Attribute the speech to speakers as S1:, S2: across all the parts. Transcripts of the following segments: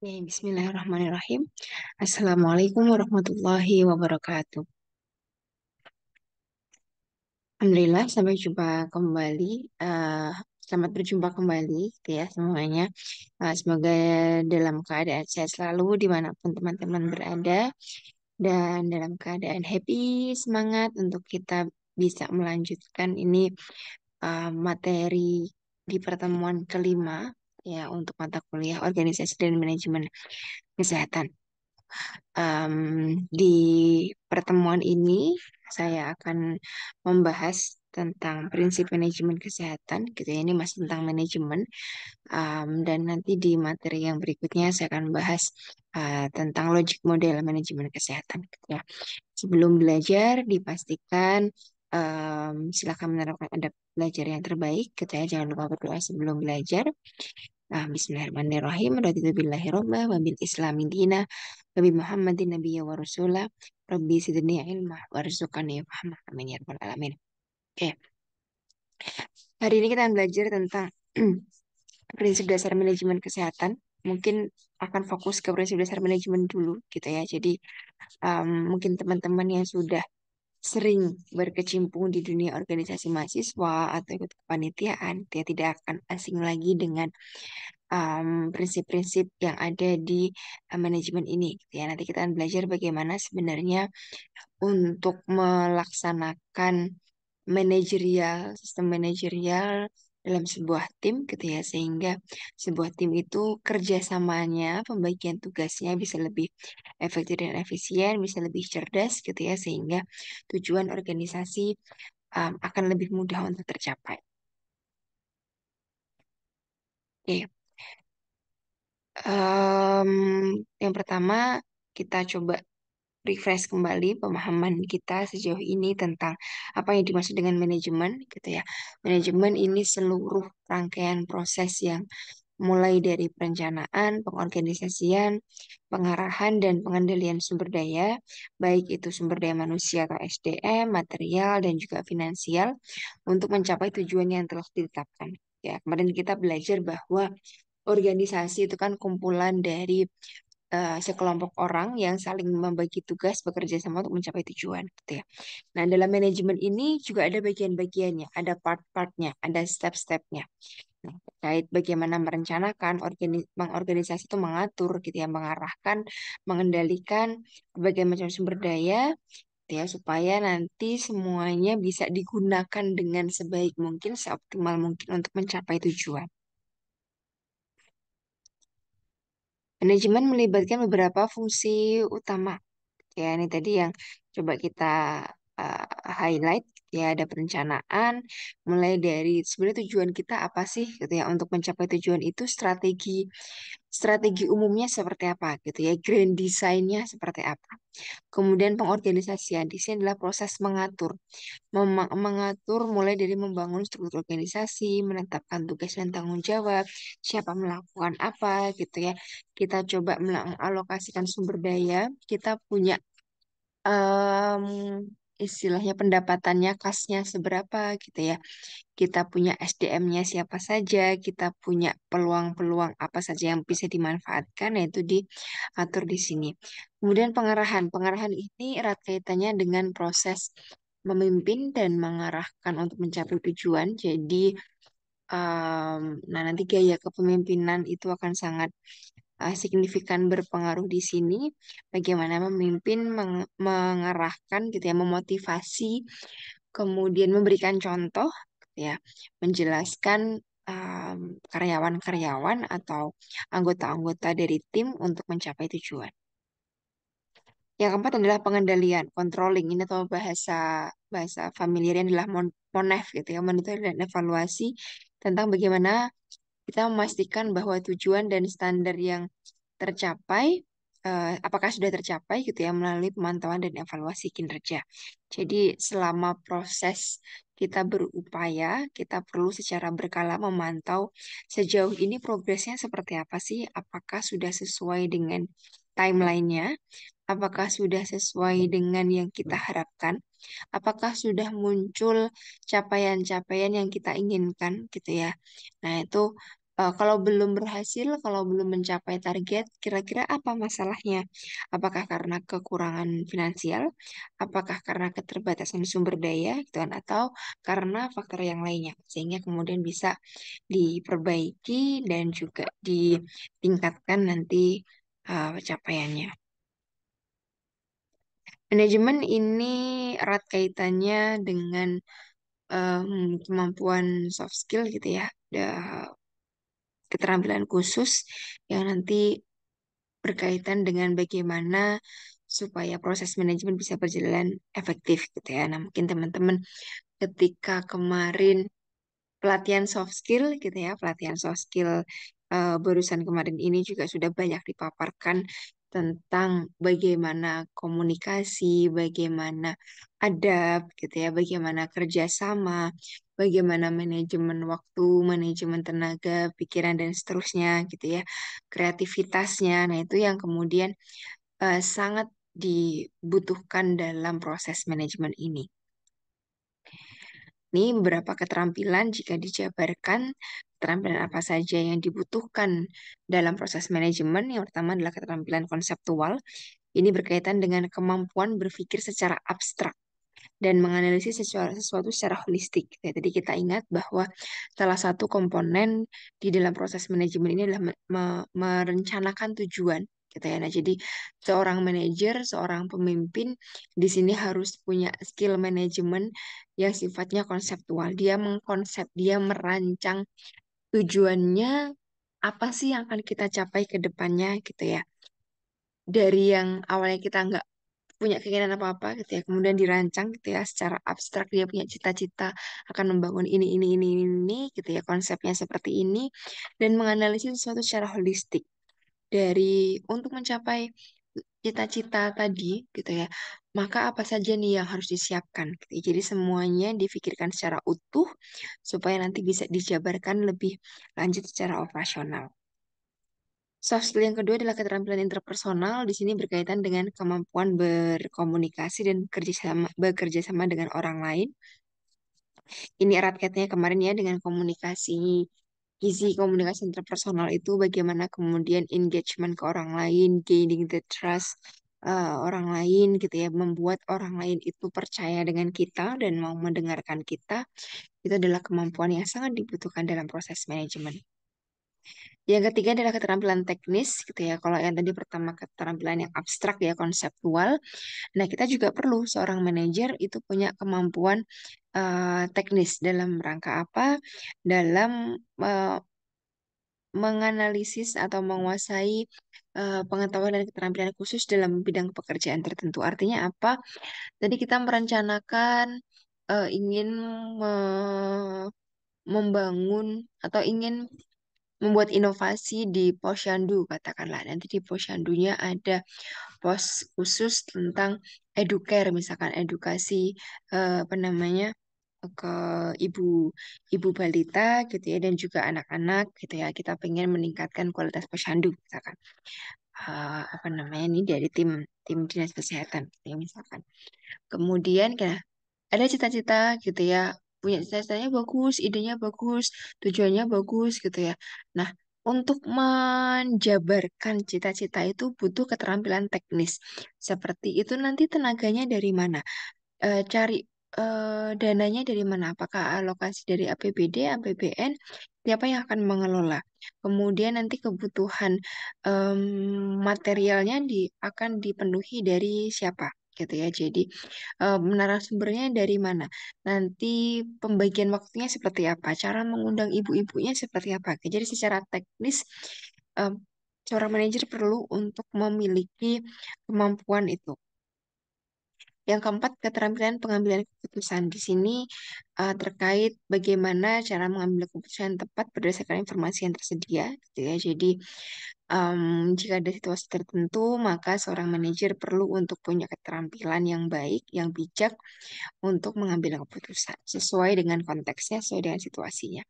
S1: Bismillahirrahmanirrahim. Assalamualaikum warahmatullahi wabarakatuh. Alhamdulillah, sampai jumpa kembali. Eh, Selamat berjumpa kembali, gitu ya semuanya. Semoga dalam keadaan sehat selalu dimanapun teman-teman berada dan dalam keadaan happy, semangat untuk kita bisa melanjutkan ini materi di pertemuan kelima ya untuk mata kuliah organisasi dan manajemen kesehatan. Di pertemuan ini saya akan membahas tentang prinsip manajemen kesehatan, gitu ya. Ini masih tentang manajemen. Dan nanti di materi yang berikutnya saya akan bahas tentang logic model manajemen kesehatan, gitu ya. Sebelum belajar, dipastikan silakan menerapkan adab belajar yang terbaik, gitu ya. Jangan lupa berdoa sebelum belajar. Bismillahirrahmanirrahim. Raditu billahi robba wa bil islami dina wa bi Muhammadin nabiyya wa rasula. Rabbi zidni ilma warzuqni fahma. Amin ya rabbal alamin. Oke, hari ini kita akan belajar tentang prinsip dasar manajemen kesehatan. Mungkin akan fokus ke prinsip dasar manajemen dulu gitu ya. Jadi mungkin teman-teman yang sudah sering berkecimpung di dunia organisasi mahasiswa atau ikut kepanitiaan, dia tidak akan asing lagi dengan prinsip-prinsip yang ada di manajemen ini, gitu ya. Nanti kita akan belajar bagaimana sebenarnya untuk melaksanakan sistem manajerial dalam sebuah tim, gitu ya, sehingga sebuah tim itu kerjasamanya, pembagian tugasnya bisa lebih efektif dan efisien, bisa lebih cerdas, gitu ya, sehingga tujuan organisasi akan lebih mudah untuk tercapai. Oke. Em, yang pertama, kita coba refresh kembali pemahaman kita sejauh ini tentang apa yang dimaksud dengan manajemen, gitu ya. Manajemen ini seluruh rangkaian proses yang mulai dari perencanaan, pengorganisasian, pengarahan, dan pengendalian sumber daya, baik itu sumber daya manusia atau SDM, material, dan juga finansial, untuk mencapai tujuan yang telah ditetapkan. Ya, kemarin kita belajar bahwa organisasi itu kan kumpulan dari sekelompok orang yang saling membagi tugas bekerja sama untuk mencapai tujuan, gitu ya. Nah, dalam manajemen ini juga ada bagian-bagiannya, ada part-partnya, ada step-stepnya. Nah, terkait bagaimana merencanakan, mengorganisasi itu mengatur, gitu ya, mengarahkan, mengendalikan berbagai macam sumber daya, gitu ya, supaya nanti semuanya bisa digunakan dengan sebaik mungkin, seoptimal mungkin untuk mencapai tujuan. Manajemen melibatkan beberapa fungsi utama. Ya, ini tadi yang coba kita uh, highlight, ya, ada perencanaan, mulai dari sebenarnya tujuan kita apa sih, gitu ya, untuk mencapai tujuan itu strategi strategi umumnya seperti apa, gitu ya, grand design-nya seperti apa. Kemudian pengorganisasian, di sini adalah proses mengatur, mengatur mulai dari membangun struktur organisasi, menetapkan tugas dan tanggung jawab, siapa melakukan apa, gitu ya. Kita coba mengalokasikan sumber daya, kita punya em, istilahnya pendapatannya kasnya seberapa, gitu ya. Kita punya SDM-nya siapa saja, kita punya peluang-peluang apa saja yang bisa dimanfaatkan, yaitu diatur di sini. Kemudian pengarahan. Pengarahan ini erat kaitannya dengan proses memimpin dan mengarahkan untuk mencapai tujuan. Jadi, nah nanti gaya kepemimpinan itu akan sangat signifikan berpengaruh di sini. Bagaimana memimpin, mengarahkan, gitu ya, memotivasi, kemudian memberikan contoh, gitu ya, menjelaskan karyawan-karyawan atau anggota-anggota dari tim untuk mencapai tujuan. Yang keempat adalah pengendalian, controlling. Ini atau bahasa bahasa familiarnya adalah monef, gitu ya, monitor dan evaluasi tentang bagaimana kita memastikan bahwa tujuan dan standar yang tercapai, apakah sudah tercapai, gitu ya, melalui pemantauan dan evaluasi kinerja. Jadi selama proses kita berupaya, kita perlu secara berkala memantau sejauh ini progresnya seperti apa sih, apakah sudah sesuai dengan timelinenya, apakah sudah sesuai dengan yang kita harapkan, apakah sudah muncul capaian-capaian yang kita inginkan, gitu ya. Nah, itu Kalau belum berhasil, kalau belum mencapai target, kira-kira apa masalahnya? Apakah karena kekurangan finansial? Apakah karena keterbatasan sumber daya, gitu kan? Atau karena faktor yang lainnya? Sehingga kemudian bisa diperbaiki dan juga ditingkatkan nanti capaiannya. Manajemen ini erat kaitannya dengan kemampuan soft skill gitu ya, keterampilan khusus yang nanti berkaitan dengan bagaimana supaya proses manajemen bisa berjalan efektif gitu ya. Nah, mungkin teman-teman ketika kemarin pelatihan soft skill gitu ya, pelatihan soft skill barusan kemarin ini juga sudah banyak dipaparkan tentang bagaimana komunikasi, bagaimana adab gitu ya, bagaimana kerjasama, bagaimana manajemen waktu, manajemen tenaga, pikiran dan seterusnya gitu ya, kreativitasnya. Nah, itu yang kemudian sangat dibutuhkan dalam proses manajemen ini. Ini beberapa keterampilan jika dijabarkan, keterampilan apa saja yang dibutuhkan dalam proses manajemen. Yang pertama adalah keterampilan konseptual. Ini berkaitan dengan kemampuan berpikir secara abstrak dan menganalisis sesuatu secara holistik. Ya, tadi kita ingat bahwa salah satu komponen di dalam proses manajemen ini adalah merencanakan tujuan. Gitu ya. Nah, jadi seorang manajer, seorang pemimpin di sini harus punya skill manajemen yang sifatnya konseptual. Dia mengkonsep, dia merancang tujuannya apa sih yang akan kita capai ke depannya gitu ya. Dari yang awalnya kita nggak punya keinginan apa-apa gitu ya, kemudian dirancang gitu ya secara abstrak dia punya cita-cita akan membangun ini gitu ya, konsepnya seperti ini dan menganalisis sesuatu secara holistik dari untuk mencapai cita-cita tadi gitu ya. Maka apa saja nih yang harus disiapkan gitu ya. Jadi semuanya difikirkan secara utuh supaya nanti bisa dijabarkan lebih lanjut secara operasional. Soft skill yang kedua adalah keterampilan interpersonal. Di sini berkaitan dengan kemampuan berkomunikasi dan bekerja sama dengan orang lain. Ini erat kaitannya kemarin ya dengan komunikasi. Gizi komunikasi interpersonal itu bagaimana kemudian engagement ke orang lain, gaining the trust orang lain gitu ya, membuat orang lain itu percaya dengan kita dan mau mendengarkan kita. Itu adalah kemampuan yang sangat dibutuhkan dalam proses manajemen. Yang ketiga adalah keterampilan teknis gitu ya. Kalau yang tadi pertama keterampilan yang abstrak ya, konseptual. Nah, kita juga perlu seorang manajer itu punya kemampuan teknis dalam rangka apa? Dalam eh, menganalisis atau menguasai pengetahuan dan keterampilan khusus dalam bidang pekerjaan tertentu. Artinya apa? Tadi kita merencanakan ingin membangun atau ingin membuat inovasi di posyandu katakanlah. Nanti di posyandunya ada pos khusus tentang educare misalkan edukasi apa namanya ke ibu ibu balita gitu ya dan juga anak-anak gitu ya. Kita pengen meningkatkan kualitas posyandu misalkan. Apa namanya ini dari tim tim dinas kesehatan gitu ya misalkan. Kemudian ada cita-cita gitu ya, punya cita-citanya bagus, idenya bagus, tujuannya bagus gitu ya. Nah, untuk menjabarkan cita-cita itu butuh keterampilan teknis. Seperti itu nanti tenaganya dari mana? Cari dananya dari mana? Apakah alokasi dari APBD, APBN? Siapa yang akan mengelola? Kemudian nanti kebutuhan materialnya akan dipenuhi dari siapa? Gitu ya. Jadi narasumbernya dari mana? Nanti pembagian waktunya seperti apa? Cara mengundang ibu-ibunya seperti apa? Oke, jadi secara teknis em, seorang manajer perlu untuk memiliki kemampuan itu. Yang keempat, keterampilan pengambilan keputusan. Di sini terkait bagaimana cara mengambil keputusan yang tepat berdasarkan informasi yang tersedia. Gitu ya. Jadi, jika ada situasi tertentu, maka seorang manajer perlu untuk punya keterampilan yang baik, yang bijak untuk mengambil keputusan sesuai dengan konteksnya, sesuai dengan situasinya.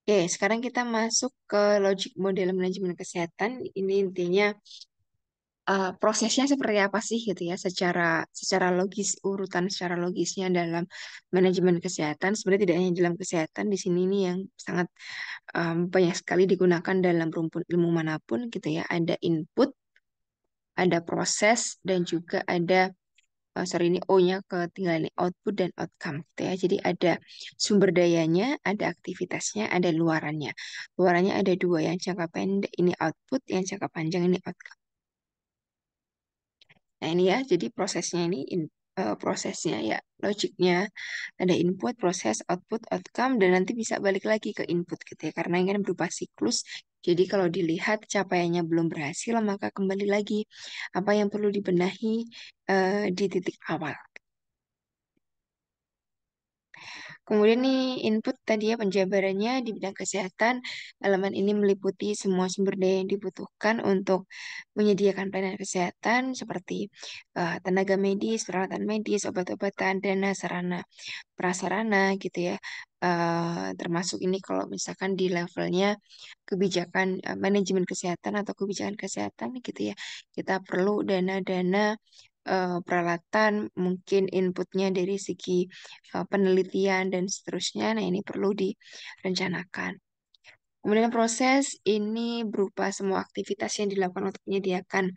S1: Oke, sekarang kita masuk ke logic model manajemen kesehatan. Ini intinya prosesnya seperti apa sih gitu ya, secara secara logis, urutan secara logisnya dalam manajemen kesehatan. Sebenarnya tidak hanya dalam kesehatan, di sini ini yang sangat banyak sekali digunakan dalam rumpun ilmu manapun gitu ya. Ada input, ada proses, dan juga ada sorry, ini O-nya ketinggalan nih, output dan outcome gitu ya. Jadi ada sumber dayanya, ada aktivitasnya, ada luarannya. Luarannya ada dua, yang jangka pendek ini output, yang jangka panjang ini outcome. Nah ini ya, jadi prosesnya ini prosesnya ya, logiknya ada input, proses, output, outcome, dan nanti bisa balik lagi ke input gitu ya, karena ini kan berupa siklus. Jadi kalau dilihat capaiannya belum berhasil, maka kembali lagi apa yang perlu dibenahi di titik awal. Kemudian nih input tadi ya, penjabarannya di bidang kesehatan. Elemen ini meliputi semua sumber daya yang dibutuhkan untuk menyediakan pelayanan kesehatan seperti tenaga medis, peralatan medis, obat-obatan, dana, sarana, prasarana gitu ya. Termasuk ini kalau misalkan di levelnya kebijakan manajemen kesehatan atau kebijakan kesehatan gitu ya. Kita perlu dana-dana peralatan, mungkin inputnya dari segi penelitian dan seterusnya. Nah, ini perlu direncanakan. Kemudian proses ini berupa semua aktivitas yang dilakukan untuk menyediakan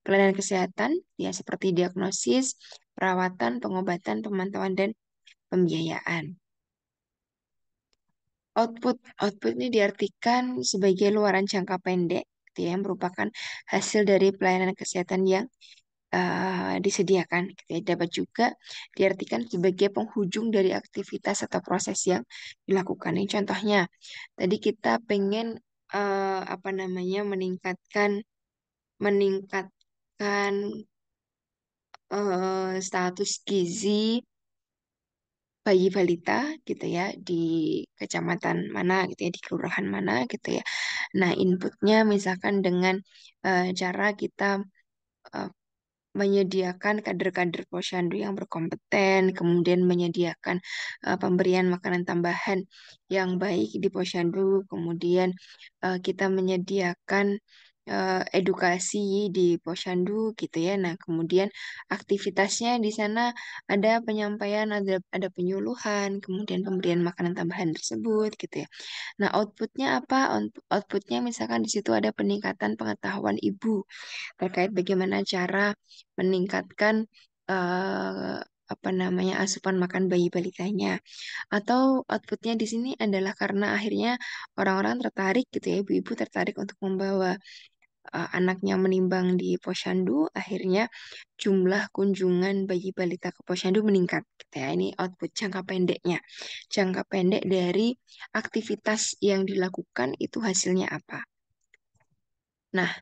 S1: pelayanan kesehatan, ya seperti diagnosis, perawatan, pengobatan, pemantauan, dan pembiayaan. Output ini diartikan sebagai luaran jangka pendek, gitu ya, yang merupakan hasil dari pelayanan kesehatan yang disediakan. Gitu ya. Dapat juga diartikan sebagai penghujung dari aktivitas atau proses yang dilakukan. Ini contohnya, tadi kita pengen apa namanya meningkatkan status gizi bayi balita gitu ya di kecamatan mana gitu ya, di kelurahan mana gitu ya. Nah, inputnya misalkan dengan cara kita eh, menyediakan kader-kader posyandu yang berkompeten, kemudian menyediakan pemberian makanan tambahan yang baik di posyandu, kemudian kita menyediakan edukasi di posyandu gitu ya. Nah, kemudian aktivitasnya di sana ada penyampaian, ada penyuluhan, kemudian pemberian makanan tambahan tersebut gitu ya. Nah, outputnya apa? Outputnya misalkan di situ ada peningkatan pengetahuan ibu terkait bagaimana cara meningkatkan eh, apa namanya asupan makan bayi balitanya. Atau outputnya di sini adalah karena akhirnya orang-orang tertarik gitu ya, ibu-ibu tertarik untuk membawa anaknya menimbang di posyandu, akhirnya jumlah kunjungan bayi balita ke posyandu meningkat. Gitu ya. Ini output jangka pendeknya. Jangka pendek dari aktivitas yang dilakukan itu hasilnya apa. Nah,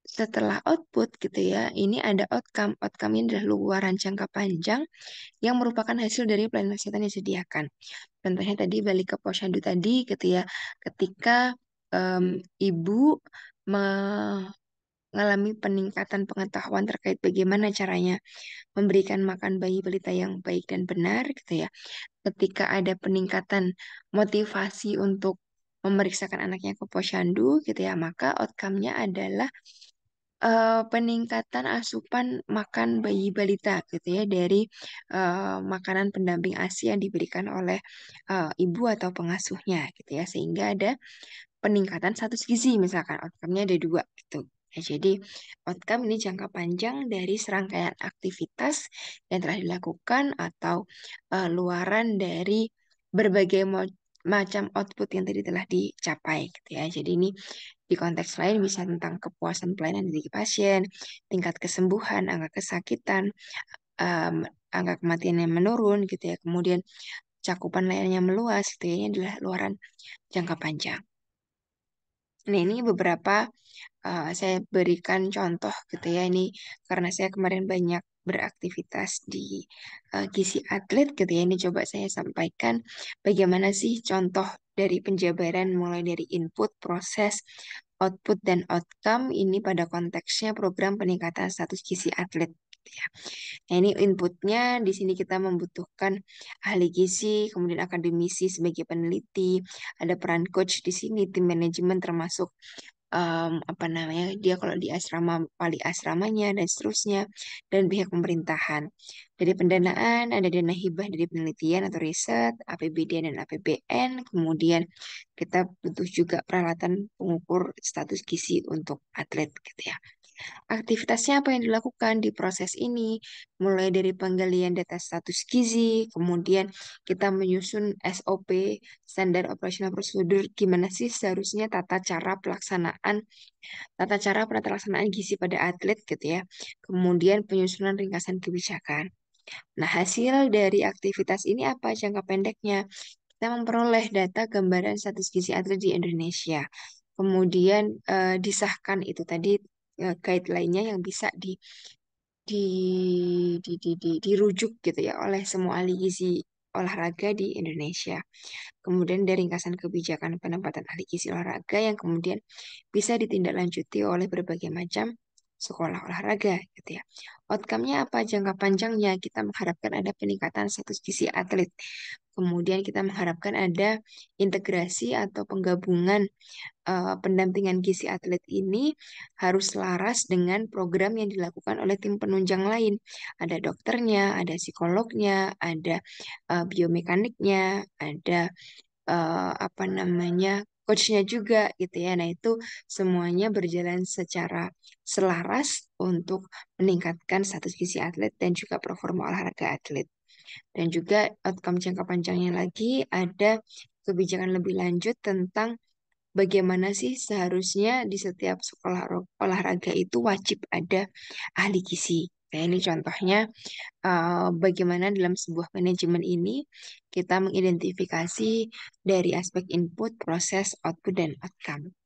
S1: setelah output gitu ya, ini ada outcome. Outcome ini adalah luaran jangka panjang yang merupakan hasil dari pelayanan kesehatan yang disediakan. Contohnya tadi balik ke posyandu tadi gitu ya, ketika ibu mengalami peningkatan pengetahuan terkait bagaimana caranya memberikan makan bayi balita yang baik dan benar gitu ya. Ketika ada peningkatan motivasi untuk memeriksakan anaknya ke posyandu gitu ya, maka outcome-nya adalah peningkatan asupan makan bayi balita gitu ya dari makanan pendamping ASI yang diberikan oleh ibu atau pengasuhnya gitu ya, sehingga ada peningkatan status gizi misalkan outcome-nya ada dua gitu. Ya, jadi outcome ini jangka panjang dari serangkaian aktivitas yang telah dilakukan atau luaran dari berbagai macam output yang tadi telah dicapai gitu ya. Jadi ini di konteks lain bisa tentang kepuasan pelayanan dari pasien, tingkat kesembuhan, angka kesakitan, em, angka kematian yang menurun gitu ya. Kemudian cakupan layanannya meluas gitu ya. Ini adalah luaran jangka panjang. Nah, ini beberapa saya berikan contoh gitu ya, ini karena saya kemarin banyak beraktivitas di gizi atlet gitu ya, ini coba saya sampaikan bagaimana sih contoh dari penjabaran mulai dari input, proses, output, dan outcome ini pada konteksnya program peningkatan status gizi atlet gitu ya. Nah, ini inputnya di sini kita membutuhkan ahli gizi, kemudian akademisi sebagai peneliti, ada peran coach di sini, tim manajemen termasuk apa namanya, dia kalau di asrama, wali asramanya dan seterusnya, dan pihak pemerintahan. Dari pendanaan ada dana hibah dari penelitian atau riset, APBD dan APBN. Kemudian kita butuh juga peralatan pengukur status gizi untuk atlet gitu ya. Aktivitasnya apa yang dilakukan di proses ini? Mulai dari penggalian data status gizi, kemudian kita menyusun SOP, standar operasional prosedur, gimana sih seharusnya tata cara pelaksanaan gizi pada atlet gitu ya. Kemudian penyusunan ringkasan kebijakan. Nah, hasil dari aktivitas ini apa jangka pendeknya? Kita memperoleh data gambaran status gizi atlet di Indonesia. Kemudian disahkan itu tadi guideline-nya yang bisa di, dirujuk gitu ya oleh semua ahli gizi olahraga di Indonesia. Kemudian dari ringkasan kebijakan penempatan ahli gizi olahraga yang kemudian bisa ditindaklanjuti oleh berbagai macam sekolah olahraga gitu ya. Outcome-nya apa? Jangka panjangnya kita mengharapkan ada peningkatan status gizi atlet. Kemudian kita mengharapkan ada integrasi atau penggabungan pendampingan gizi atlet ini harus selaras dengan program yang dilakukan oleh tim penunjang lain. Ada dokternya, ada psikolognya, ada biomekaniknya, ada apa namanya coachnya juga gitu ya. Nah itu semuanya berjalan secara selaras untuk meningkatkan status gizi atlet dan juga performa olahraga atlet. Dan juga outcome jangka panjangnya lagi ada kebijakan lebih lanjut tentang bagaimana sih seharusnya di setiap sekolah olahraga itu wajib ada ahli gizi. Nah, ini contohnya bagaimana dalam sebuah manajemen ini kita mengidentifikasi dari aspek input, proses, output, dan outcome.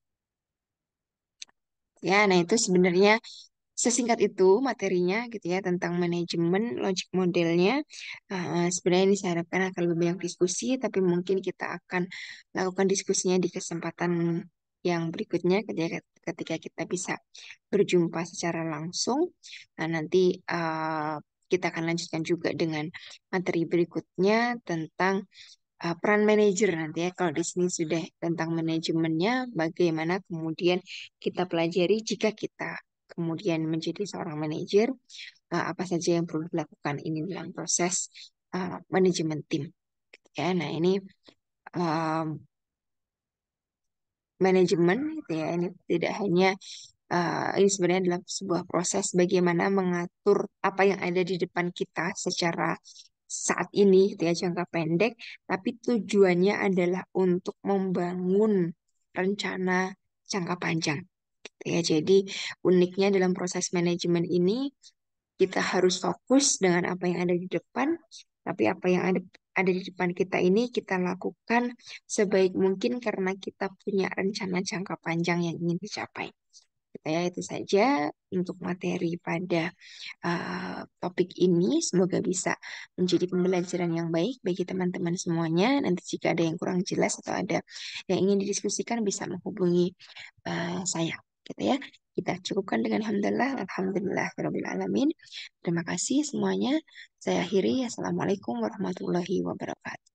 S1: Ya, nah itu sebenarnya sesingkat itu materinya gitu ya tentang manajemen logic modelnya. Sebenarnya ini saya harapkan akan lebih banyak diskusi, tapi mungkin kita akan lakukan diskusinya di kesempatan yang berikutnya ketika kita bisa berjumpa secara langsung. Nah, nanti kita akan lanjutkan juga dengan materi berikutnya tentang peran manajer nanti ya. Kalau di sini sudah tentang manajemennya, bagaimana kemudian kita pelajari jika kita kemudian menjadi seorang manajer, apa saja yang perlu dilakukan ini dalam proses manajemen tim. Ya, nah ini um, manajemen gitu ya. Ini tidak hanya ini sebenarnya adalah sebuah proses bagaimana mengatur apa yang ada di depan kita secara saat ini gitu ya jangka pendek, tapi tujuannya adalah untuk membangun rencana jangka panjang. Gitu ya. Jadi uniknya dalam proses manajemen ini kita harus fokus dengan apa yang ada di depan, tapi apa yang ada di depan kita ini kita lakukan sebaik mungkin karena kita punya rencana jangka panjang yang ingin dicapai. Ya, itu saja untuk materi pada topik ini. Semoga bisa menjadi pembelajaran yang baik bagi teman-teman semuanya. Nanti jika ada yang kurang jelas atau ada yang ingin didiskusikan bisa menghubungi saya. Gitu ya. Kita cukupkan dengan alhamdulillah, alhamdulillah, alamin. Terima kasih semuanya. Saya akhiri. Assalamualaikum warahmatullahi wabarakatuh.